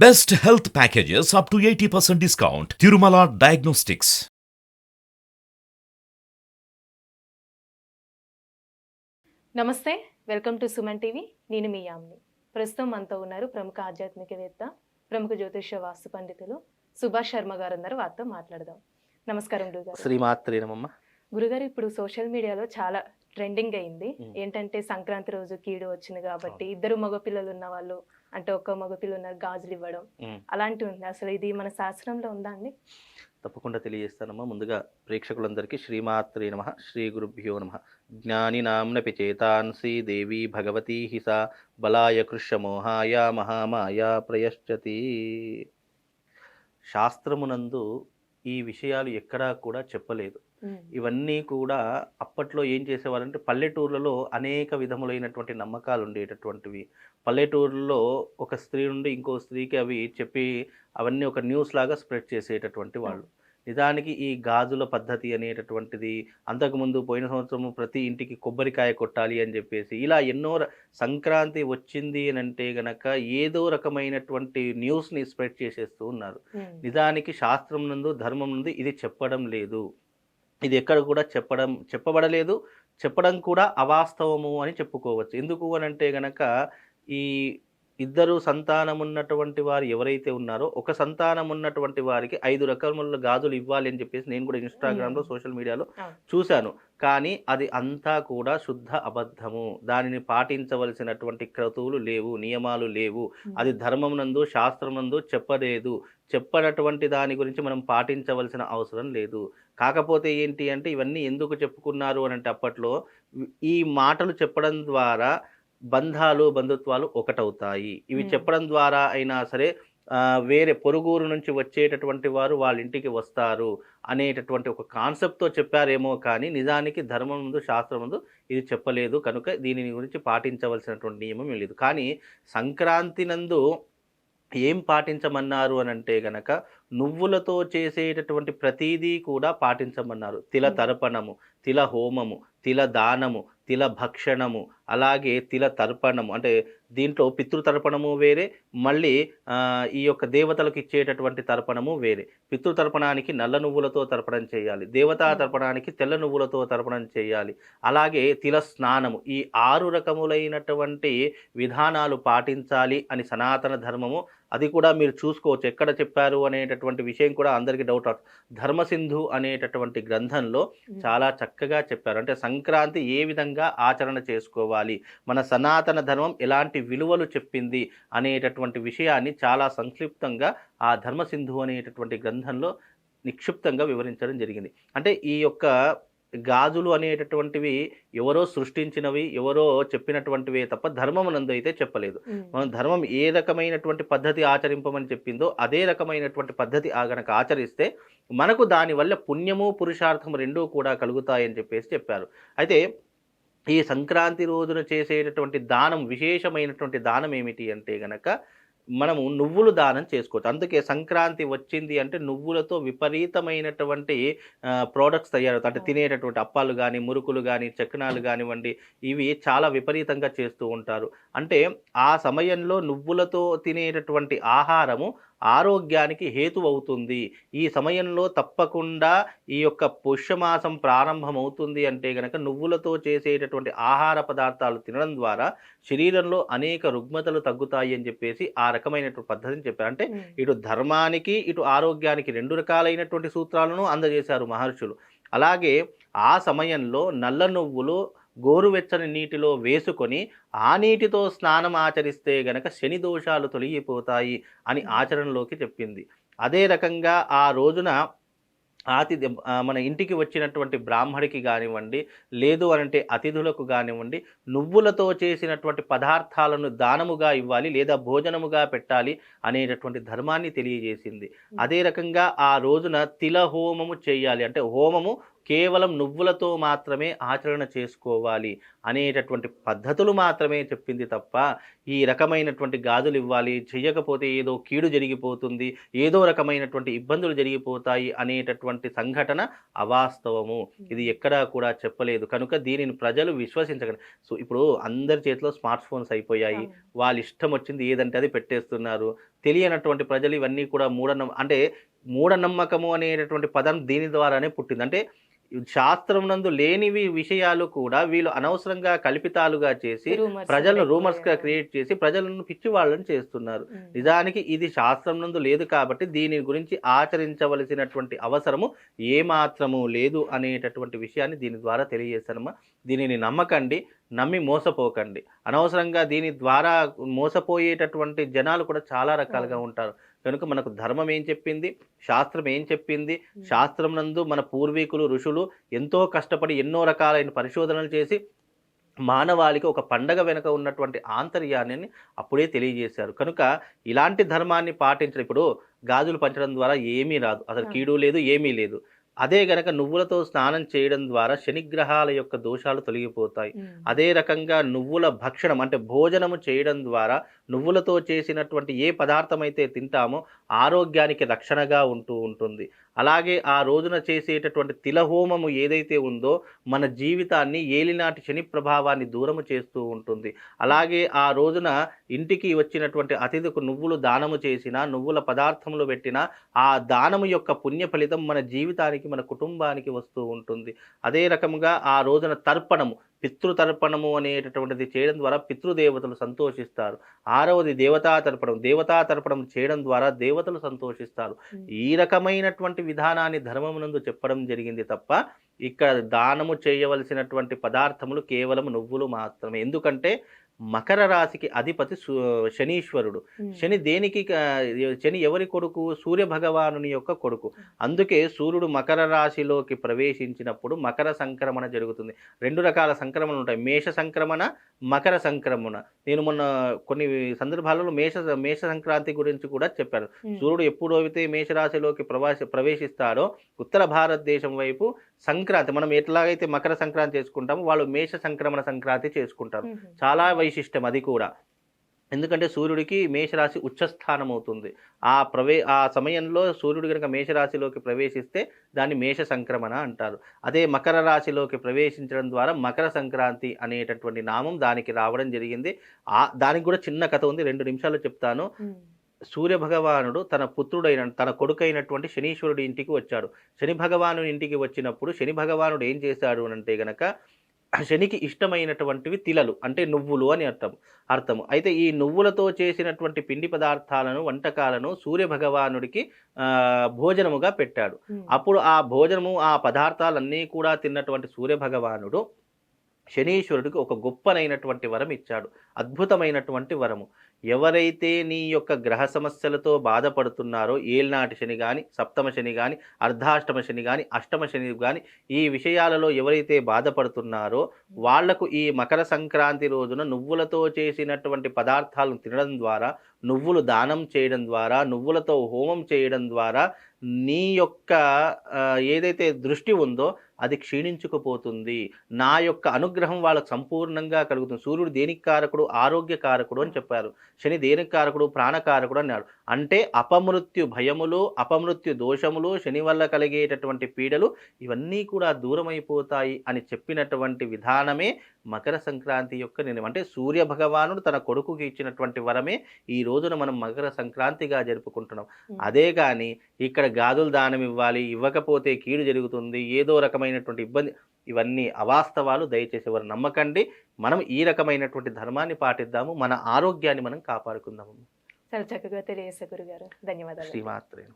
Best health packages up to 80% discount. Tirumala Diagnostics. నమస్తే, welcome to Suman TV. నేను మీ యామ్ని. ప్రస్తుతం మనతో ఉన్నారు ప్రముఖ ఆధ్యాత్మికవేత్త, ప్రముఖ జ్యోతిష వాస్తు పండితులు సుభాష్ శర్మ గారు ఉన్నారు. వారితో మాట్లాడదాం. నమస్కారం గురుగారు. శ్రీమాత్రే నమః. గురుగారు, ఇప్పుడు సోషల్ మీడియాలో చాలా ట్రెండింగ్ అయింది. ఏంటంటే సంక్రాంతి రోజు కీడు వచ్చింది కాబట్టి ఇద్దరు మగపిల్లలు ఉన్న వాళ్ళు, అంటే ఒక్క మగపిల్ల ఉన్నారు, గాజులు ఇవ్వడం అలాంటివి ఉంది. అసలు ఇది మన శాస్త్రంలో ఉందా అండి? తప్పకుండా తెలియజేస్తానమ్మా. ముందుగా ప్రేక్షకులందరికీ శ్రీమాత్రే నమః, శ్రీ గురుభ్యో నమః. జ్ఞానినాంనపి చేతాంసి దేవీ భగవతీ హిసా బలాయ కృష్యమోహాయ మహామాయ ప్రయశ్చతి. శాస్త్రమునందు ఈ విషయాలు ఎక్కడా కూడా చెప్పలేదు. ఇవన్నీ కూడా అప్పట్లో ఏం చేసేవారంటే పల్లెటూర్లలో అనేక విధములైనటువంటి నమ్మకాలు ఉండేటటువంటివి. పల్లెటూరులో ఒక స్త్రీ నుండి ఇంకో స్త్రీకి అవి చెప్పి అవన్నీ ఒక న్యూస్ లాగా స్ప్రెడ్ చేసేటటువంటి వాళ్ళు. నిజానికి ఈ గాజుల పద్ధతి అనేటటువంటిది అంతకుముందు పోయిన సంవత్సరము ప్రతి ఇంటికి కొబ్బరికాయ కొట్టాలి అని చెప్పేసి ఇలా ఎన్నో సంక్రాంతి వచ్చింది అని అంటే గనక ఏదో రకమైనటువంటి న్యూస్ని స్ప్రెడ్ చేసేస్తూ ఉన్నారు. నిజానికి శాస్త్రం నందు ధర్మం నుండి ఇది చెప్పడం లేదు. ఇది ఎక్కడ కూడా చెప్పబడలేదు. చెప్పడం కూడా అవాస్తవము అని చెప్పుకోవచ్చు. ఎందుకు అని అంటే గనక ఈ ఇద్దరు సంతానం ఉన్నటువంటి వారు ఎవరైతే ఉన్నారో ఒక సంతానం ఉన్నటువంటి వారికి 5 రకముల గాజులు ఇవ్వాలి అని చెప్పేసి నేను కూడా ఇన్స్టాగ్రామ్లో సోషల్ మీడియాలో చూశాను. కానీ అది అంతా కూడా శుద్ధ అబద్ధము. దానిని పాటించవలసినటువంటి క్రతువులు లేవు, నియమాలు లేవు. అది ధర్మం నందు శాస్త్రం నందు చెప్పలేదు. చెప్పనటువంటి దాని గురించి మనం పాటించవలసిన అవసరం లేదు. కాకపోతే ఏంటి అంటే ఇవన్నీ ఎందుకు చెప్పుకున్నారు అని అంటే అప్పట్లో ఈ మాటలు చెప్పడం ద్వారా బంధాలు బంధుత్వాలు ఒకటవుతాయి. ఇవి చెప్పడం ద్వారా అయినా సరే వేరే పొరుగురు నుంచి వచ్చేటటువంటి వారు వాళ్ళ ఇంటికి వస్తారు అనేటటువంటి ఒక కాన్సెప్ట్తో చెప్పారేమో కానీ నిజానికి ధర్మం ముందు శాస్త్రం ముందు ఇది చెప్పలేదు. కనుక దీని గురించి పాటించవలసినటువంటి నియమం లేదు. కానీ సంక్రాంతి నందు ఏం పాటించమన్నారు అని అంటే గనక నువ్వులతో చేసేటటువంటి ప్రతీదీ కూడా పాటించమన్నారు. తిల తర్పణము, తిల హోమము, తిల దానము, తిల భక్షణము, అలాగే తిల తర్పణము. అంటే దీంట్లో పితృతర్పణము వేరే, మళ్ళీ ఈ యొక్క దేవతలకు ఇచ్చేటటువంటి తర్పణము వేరే. పితృతర్పణానికి నల్ల నువ్వులతో తర్పణం చేయాలి, దేవతా తర్పణానికి తెల్ల నువ్వులతో తర్పణం చేయాలి. అలాగే తిల స్నానము. ఈ 6 రకములైనటువంటి విధానాలు పాటించాలి అని సనాతన ధర్మము. అది కూడా మీరు చూసుకోవచ్చు ఎక్కడ చెప్పారు అనేటటువంటి విషయం కూడా అందరికీ డౌట్ అవుతుంది. ధర్మసింధు అనేటటువంటి గ్రంథంలో చాలా చక్కగా చెప్పారు. అంటే సంక్రాంతి ఏ విధంగా ఆచరణ చేసుకోవాలి, మన సనాతన ధర్మం ఎలాంటి విలువలు చెప్పింది అనేటటువంటి విషయాన్ని చాలా సంక్షిప్తంగా ఆ ధర్మసింధు అనేటటువంటి గ్రంథంలో నిక్షిప్తంగా వివరించడం జరిగింది. అంటే ఈ యొక్క గాజులు అనేటటువంటివి ఎవరో సృష్టించినవి, ఎవరో చెప్పినటువంటివే తప్ప ధర్మమునందు అయితే చెప్పలేదు. మనం ధర్మం ఏ రకమైనటువంటి పద్ధతి ఆచరింపమని చెప్పిందో అదే రకమైనటువంటి పద్ధతి గనక ఆచరిస్తే మనకు దానివల్ల పుణ్యము పురుషార్థము రెండూ కూడా కలుగుతాయని చెప్పేసి చెప్పారు. అయితే ఈ సంక్రాంతి రోజున చేసేటటువంటి దానం, విశేషమైనటువంటి దానం ఏమిటి అంటే గనక మనము నువ్వులు దానం చేసుకోవచ్చు. అందుకే సంక్రాంతి వచ్చింది అంటే నువ్వులతో విపరీతమైనటువంటి ప్రోడక్ట్స్ తయారవుతాయి. అంటే తినేటటువంటి అప్పాలు కానీ, మురుకులు కానీ, చక్నాలు కానివ్వండి, ఇవి చాలా విపరీతంగా చేస్తూ ఉంటారు. అంటే ఆ సమయంలో నువ్వులతో తినేటటువంటి ఆహారము ఆరోగ్యానికి హేతు అవుతుంది. ఈ సమయంలో తప్పకుండా ఈ యొక్క పుష్యమాసం ప్రారంభమవుతుంది అంటే గనక నువ్వులతో చేసేటటువంటి ఆహార పదార్థాలు తినడం ద్వారా శరీరంలో అనేక రుగ్మతలు తగ్గుతాయి అని చెప్పేసి ఆ రకమైనటువంటి పద్ధతిని చెప్పారు. అంటే ఇటు ధర్మానికి ఇటు ఆరోగ్యానికి 2 రకాలైనటువంటి సూత్రాలను అందజేశారు మహర్షులు. అలాగే ఆ సమయంలో నల్ల నువ్వులు గోరువెచ్చని నీటిలో వేసుకొని ఆ నీటితో స్నానం ఆచరిస్తే గనక శని దోషాలు తొలగిపోతాయి అని ఆచరణలోకి చెప్పింది. అదే రకంగా ఆ రోజున మన ఇంటికి వచ్చినటువంటి బ్రాహ్మడికి కానివ్వండి, లేదు అనంటే అతిథులకు కానివ్వండి, నువ్వులతో చేసినటువంటి పదార్థాలను దానముగా ఇవ్వాలి లేదా భోజనముగా పెట్టాలి అనేటటువంటి ధర్మాన్ని తెలియజేసింది. అదే రకంగా ఆ రోజున తిల హోమము చేయాలి. అంటే హోమము కేవలం నువ్వులతో మాత్రమే ఆచరణ చేసుకోవాలి అనేటటువంటి పద్ధతులు మాత్రమే చెప్పింది తప్ప ఈ రకమైనటువంటి గాజులు ఇవ్వాలి, చెయ్యకపోతే ఏదో కీడు జరిగిపోతుంది, ఏదో రకమైనటువంటి ఇబ్బందులు జరిగిపోతాయి అనేటటువంటి సంఘటన అవాస్తవము. ఇది ఎక్కడా కూడా చెప్పలేదు. కనుక దీనిని ప్రజలు విశ్వసించగలరు. సో ఇప్పుడు అందరి చేతిలో స్మార్ట్ ఫోన్స్ అయిపోయాయి, వాళ్ళ ఇష్టం వచ్చింది ఏదంటే అది పెట్టేస్తున్నారు. తెలియనటువంటి ప్రజలు ఇవన్నీ కూడా అంటే మూఢనమ్మకము అనేటటువంటి పదం దీని ద్వారానే పుట్టింది. అంటే శాస్త్రం నందు లేనివి విషయాలు కూడా వీళ్ళు అనవసరంగా కల్పితాలుగా చేసి ప్రజలను రూమర్స్ గా క్రియేట్ చేసి ప్రజలను పిచ్చి వాళ్ళని చేస్తున్నారు. నిజానికి ఇది శాస్త్రం నందు లేదు కాబట్టి దీని గురించి ఆచరించవలసినటువంటి అవసరము ఏమాత్రము లేదు అనేటటువంటి విషయాన్ని దీని ద్వారా తెలియజేశానమ్మా. దీనిని నమ్మకండి, నమ్మి మోసపోకండి. అనవసరంగా దీని ద్వారా మోసపోయేటటువంటి జనాలు కూడా చాలా రకాలుగా ఉంటారు. కనుక మనకు ధర్మం ఏం చెప్పింది, శాస్త్రం ఏం చెప్పింది, శాస్త్రం నందు మన పూర్వీకులు ఋషులు ఎంతో కష్టపడి ఎన్నో రకాలైన పరిశోధనలు చేసి మానవాళికి ఒక పండగ వెనుక ఉన్నటువంటి ఆంతర్యాన్ని అప్పుడే తెలియజేశారు. కనుక ఇలాంటి ధర్మాన్ని పాటించడం, ఇప్పుడు గాజులు పంచడం ద్వారా ఏమీ రాదు, అసలు కీడు లేదు, ఏమీ లేదు. అదే గనక నువ్వులతో స్నానం చేయడం ద్వారా శనిగ్రహాల యొక్క దోషాలు తొలగిపోతాయి. అదే రకంగా నువ్వుల భక్షణం అంటే భోజనము చేయడం ద్వారా నువ్వులతో చేసినటువంటి ఏ పదార్థం అయితే తింటామో ఆరోగ్యానికి రక్షణగా ఉంటుంది. అలాగే ఆ రోజున చేసేటటువంటి తిలహోమము ఏదైతే ఉందో మన జీవితాన్ని ఏలినాటి శని ప్రభావాన్ని దూరము చేస్తూ ఉంటుంది. అలాగే ఆ రోజున ఇంటికి వచ్చినటువంటి అతిథికి నువ్వులు దానము చేసినా, నువ్వుల పదార్థములు పెట్టినా ఆ దానము యొక్క పుణ్య ఫలితం మన జీవితానికి, మన కుటుంబానికి వస్తూ ఉంటుంది. అదే రకముగా ఆ రోజున తర్పణము, పితృతర్పణము అనేటటువంటిది చేయడం ద్వారా పితృదేవతలు సంతోషిస్తారు. 6వది దేవతా తర్పణం. దేవతా తర్పణం చేయడం ద్వారా దేవతలు సంతోషిస్తారు. ఈ రకమైనటువంటి విధానాన్ని ధర్మమునందు చెప్పడం జరిగింది తప్ప ఇక్కడ దానము చేయవలసినటువంటి పదార్థములు కేవలం నువ్వులు మాత్రమే. ఎందుకంటే మకర రాశికి అధిపతి శనీశ్వరుడు. శని దేనికి శని ఎవరి కొడుకు? సూర్య భగవానుని యొక్క కొడుకు. అందుకే సూర్యుడు మకర రాశిలోకి ప్రవేశించినప్పుడు మకర సంక్రమణ జరుగుతుంది. 2 రకాల సంక్రమణలు ఉంటాయి, మేష సంక్రమణ, మకర సంక్రమణ. నేను మొన్న కొన్ని సందర్భాలలో మేష సంక్రాంతి గురించి కూడా చెప్పాను. సూర్యుడు ఎప్పుడైతే మేషరాశిలోకి ప్రవేశిస్తాడో ఉత్తర భారతదేశం వైపు సంక్రాంతి, మనం ఎట్లాగైతే మకర సంక్రాంతి చేసుకుంటామో వాళ్ళు మేష సంక్రమణ సంక్రాంతి చేసుకుంటారు. చాలా వైశిష్టం అది కూడా. ఎందుకంటే సూర్యుడికి మేషరాశి ఉచ్చస్థానం అవుతుంది. ఆ సమయంలో సూర్యుడు కనుక మేషరాశిలోకి ప్రవేశిస్తే దాన్ని మేష సంక్రమణ అంటారు. అదే మకర రాశిలోకి ప్రవేశించడం ద్వారా మకర సంక్రాంతి అనేటటువంటి నామం దానికి రావడం జరిగింది. దానికి కూడా చిన్న కథ ఉంది, 2 నిమిషాలు చెప్తాను. సూర్య భగవానుడు తన కొడుకైనటువంటి శనీశ్వరుడి ఇంటికి వచ్చాడు. శని భగవానుడి ఇంటికి వచ్చినప్పుడు శని భగవానుడు ఏం చేశాడు అంటే గనక శనికి ఇష్టమైనటువంటివి తిలలు అంటే నువ్వులు అని అర్థము. అయితే ఈ నువ్వులతో చేసినటువంటి పిండి పదార్థాలను, వంటకాలను సూర్య భగవానుడికి భోజనముగా పెట్టాడు. అప్పుడు ఆ భోజనము, ఆ పదార్థాలన్నీ కూడా తిన్నటువంటి సూర్య భగవానుడు శనీశ్వరుడికి ఒక గొప్పనైనటువంటి వరం ఇచ్చాడు, అద్భుతమైనటువంటి వరము. ఎవరైతే నీ యొక్క గ్రహ సమస్యలతో బాధపడుతున్నారో, ఏళ్నాటి శని కానీ, సప్తమ శని కానీ, అర్ధాష్టమ శని కానీ, అష్టమ శని కానీ, ఈ విషయాలలో ఎవరైతే బాధపడుతున్నారో వాళ్లకు ఈ మకర సంక్రాంతి రోజున నువ్వులతో చేసినటువంటి పదార్థాలను తినడం ద్వారా, నువ్వులు దానం చేయడం ద్వారా, నువ్వులతో హోమం చేయడం ద్వారా నీ యొక్క ఏదైతే దృష్టి ఉందో అది క్షీణించుకుపోతుంది. నా యొక్క అనుగ్రహం వాళ్ళకు సంపూర్ణంగా కలుగుతుంది. సూర్యుడు దేనికి కారకుడు? ఆరోగ్య కారకుడు అని చెప్పారు. శని దేనికి కారకుడు? ప్రాణకారకుడు అన్నాడు. అంటే అపమృత్యు భయములు, అపమృత్యు దోషములు, శని వల్ల కలిగేటటువంటి పీడలు ఇవన్నీ కూడా దూరమైపోతాయి అని చెప్పినటువంటి విధానమే మకర సంక్రాంతి యొక్క నిర్ణయం. అంటే సూర్య భగవానుడు తన కొడుకుకి ఇచ్చినటువంటి వరమే ఈ రోజున మనం మకర సంక్రాంతిగా జరుపుకుంటున్నాం. అదే కానీ ఇక్కడ గాజులు దానం ఇవ్వాలి, ఇవ్వకపోతే కీడు జరుగుతుంది, ఏదో రకమైనటువంటి ఇబ్బంది, ఇవన్నీ అవాస్తవాలు. దయచేసి ఎవరు నమ్మకండి. మనం ఈ రకమైనటువంటి ధర్మాన్ని పాటిద్దాము, మన ఆరోగ్యాన్ని మనం కాపాడుకుందాము. చాలా చక్కగా తెలియజేశారు గురుగారు. ధన్యవాదాలు. శ్రీమాత్రేను.